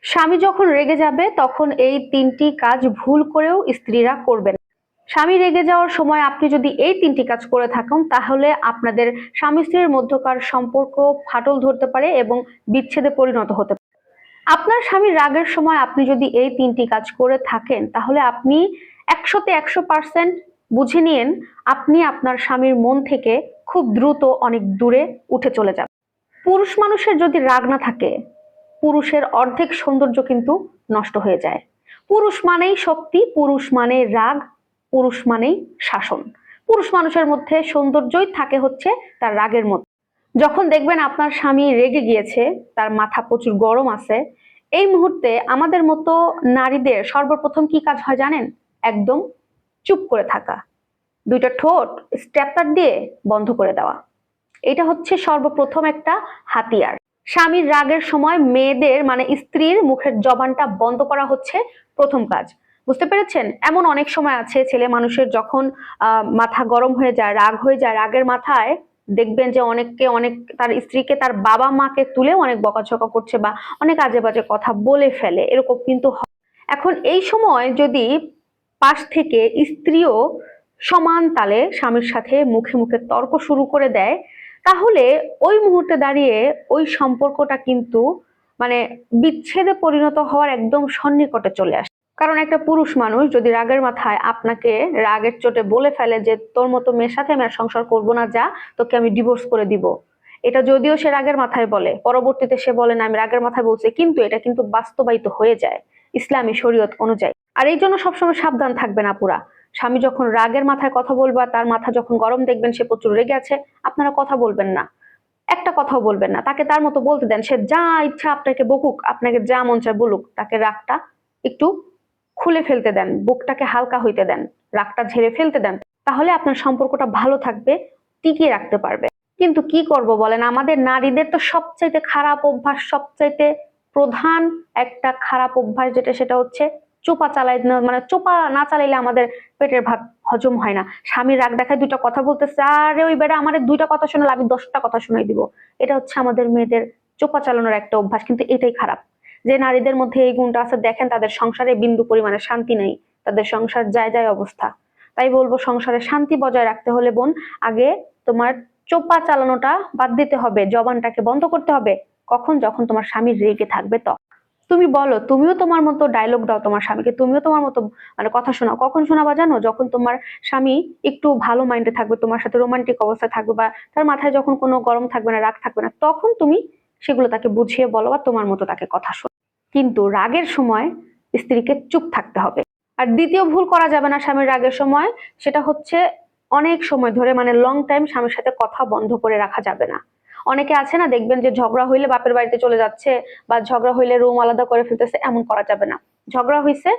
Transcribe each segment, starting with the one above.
স্বামী যখন রেগে যাবে তখন এই ৩টি কাজ ভুল করেও স্ত্রীরা করবেন। স্বামী রেগে যাওয়ার সময় আপনি যদি এই ৩টি কাজ করে থাকেন তাহলে আপনাদের স্বামী স্ত্রীর মধ্যকার সম্পর্ক ফাটল ধরতে পারে এবং বিচ্ছেদে পরিণত হতে পারে। আপনার স্বামীর রাগের সময় আপনি যদি এই ৩টি কাজ করে থাকেন তাহলে আপনি ১০০তে ১০০% বুঝে নিয়েন আপনি আপনার স্বামীর মন থেকে খুব দ্রুত অনেক দূরে উঠে চলে যাবেন। পুরুষ মানুষের যদি রাগ না থাকে, পুরুষের অর্ধেক সৌন্দর্য কিন্তু নষ্ট হয়ে যায়। পুরুষ মানেই শক্তি, পুরুষ মানে রাগ, পুরুষ মানেই শাসন। পুরুষ মানুষের মধ্যে সৌন্দর্যই থাকে হচ্ছে তার রাগের মধ্যে। যখন দেখবেন আপনার স্বামী রেগে গিয়েছে, তার মাথা প্রচুর গরম আছে, এই মুহূর্তে আমাদের মতো নারীদের সর্বপ্রথম কি কাজ হয় জানেন? একদম চুপ করে থাকা, দুইটা ঠোঁট স্ট্যাপলার দিয়ে বন্ধ করে দেওয়া। এটা হচ্ছে সর্বপ্রথম একটা হাতিয়ার। স্বামীর রাগের সময় মেয়েদের মানে স্ত্রীর মুখের জবানটা বন্ধ করা হচ্ছে প্রথম কাজ। বুঝতে পেরেছেন? এমন অনেক সময় আছে ছেলে মানুষের যখন মাথা গরম হয়ে যায়, রাগ হয়ে যায়, রাগের মাথায় দেখবেন যে অনেককে অনেক তার স্ত্রীকে তার বাবা মাকে তুলেও অনেক বকাঝকা করছে বা অনেক আজে বাজে কথা বলে ফেলে, এরকম কিন্তু হয়। এখন এই সময় যদি পাশ থেকে স্ত্রীও সমান তালে স্বামীর সাথে মুখে মুখে তর্ক শুরু করে দেয় তাহলে ওই মুহূর্তে দাঁড়িয়ে ওই সম্পর্কটা কিন্তু মানে বিচ্ছেদে পরিণত হওয়ার একদম সন্নিকটে চলে আসে। কারণ একটা পুরুষ মানুষ যদি রাগের মাথায় আপনাকে রাগের চোটে বলে ফেলে যে তোর মতো মেয়ের সাথে আমি আর সংসার করবো না, যা, তোকে আমি ডিভোর্স করে দিব, এটা যদিও সে রাগের মাথায় বলে, পরবর্তীতে সে বলে না আমি রাগের মাথায় বলছি, কিন্তু এটা কিন্তু বাস্তবায়িত হয়ে যায় ইসলামী শরীয়ত অনুযায়ী। আর এই জন্য সবসময় সাবধান থাকবেন আপুরা। স্বামী যখন রাগের মাথায় কথা বলবে, তার মাথা যখন গরম দেখবেন সে প্রচুর রেগে আছে, আপনারা কথা বলবেন না, একটা কথাও বলবেন না, তাকে তার মতো বলতে দেন, সে যা ইচ্ছা আপনাকে বকুক, আপনাকে যা মন চায় বলুক, তাকে রাগটা একটু খুলে ফেলতে দেন, বুকটাকে হালকা হইতে দেন, রাগটা ঝেড়ে ফেলতে দেন, তাহলে আপনার সম্পর্কটা ভালো থাকবে, টিকিয়ে রাখতে পারবে। কিন্তু কি করব বলেন, আমাদের নারীদের তো সবচাইতে খারাপ অভ্যাস, সবচাইতে প্রধান একটা খারাপ অভ্যাস যেটা, সেটা হচ্ছে চোপা চালাই, মানে চোপা না চালাইলে আমাদের পেটের ভাত হজম হয় না। স্বামীর রাগ দেখায় দুইটা কথা বলতেছে, আরে ওই বেড়া আমার দুইটা কথা শোনালে আমি 10টা কথা শোনাই দিব। এটা হচ্ছে আমাদের মেয়েদের চোপা চালানোর একটা অভ্যাস, কিন্তু এটাই খারাপ। যে নারীদের মধ্যে এই গুণটা আছে দেখেন তাদের সংসারে বিন্দু পরিমাণে শান্তি নেই, তাদের সংসার যায় যায় অবস্থা। তাই বলবো সংসারে শান্তি বজায় রাখতে হলে বোন, আগে তোমার চোপা চালানোটা বাদ দিতে হবে, জবানটাকে বন্ধ করতে হবে। কখন? যখন তোমার স্বামী রেগে থাকবে তখন। তুমি বলো, তুমিও তোমার মতো ডায়লগ দাও তোমার স্বামীকে, তুমিও তোমার মতো মানে কথা শোনাও। কখন শোনাবা জানো? যখন তোমার স্বামী একটু ভালো মাইন্ডে থাকবে, তোমার সাথে রোমান্টিক অবস্থা থাকবে, বা তার মাথায় যখন কোনো গরম থাকবে না, রাগ থাকবে না, তখন তুমি সেগুলো তাকে বুঝিয়ে বলো বা তোমার মতো তাকে কথা শোনো। কিন্তু রাগের সময় স্ত্রীকে চুপ থাকতে হবে। আর দ্বিতীয় ভুল করা যাবে না স্বামীর রাগের সময়, সেটা হচ্ছে অনেক সময় ধরে মানে লং টাইম স্বামীর সাথে কথা বন্ধ করে রাখা যাবে না। অনেকে আছে না, দেখবেন যে ঝগড়া হইলে বাপের বাড়িতে চলে যাচ্ছে বা ঝগড়া হইলে রুম আলাদা করে ফেলতেছে, এমন করা যাবে না। ঝগড়া হইছে,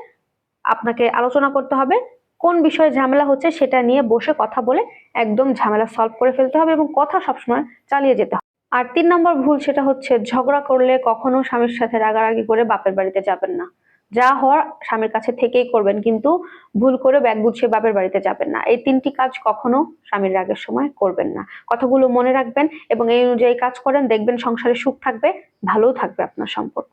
আপনাকে আলোচনা করতে হবে, কোন বিষয়ে ঝামেলা হচ্ছে সেটা নিয়ে বসে কথা বলে একদম ঝামেলা সলভ করে ফেলতে হবে এবং কথা সবসময় চালিয়ে যেতে হবে। আর 3 নম্বর ভুল, সেটা হচ্ছে ঝগড়া করলে কখনো স্বামীর সাথে রাগারাগি করে বাপের বাড়িতে যাবেন না। যা হওয়ার স্বামীর কাছে থেকেই করবেন, কিন্তু ভুল করে ব্যাগ গুছিয়ে বাপের বাড়িতে যাবেন না। এই 3টি কাজ কখনো স্বামীর রাগের সময় করবেন না। কথাগুলো মনে রাখবেন এবং এই অনুযায়ী কাজ করেন, দেখবেন সংসারে সুখ থাকবে, ভালোও থাকবে আপনার সম্পর্ক।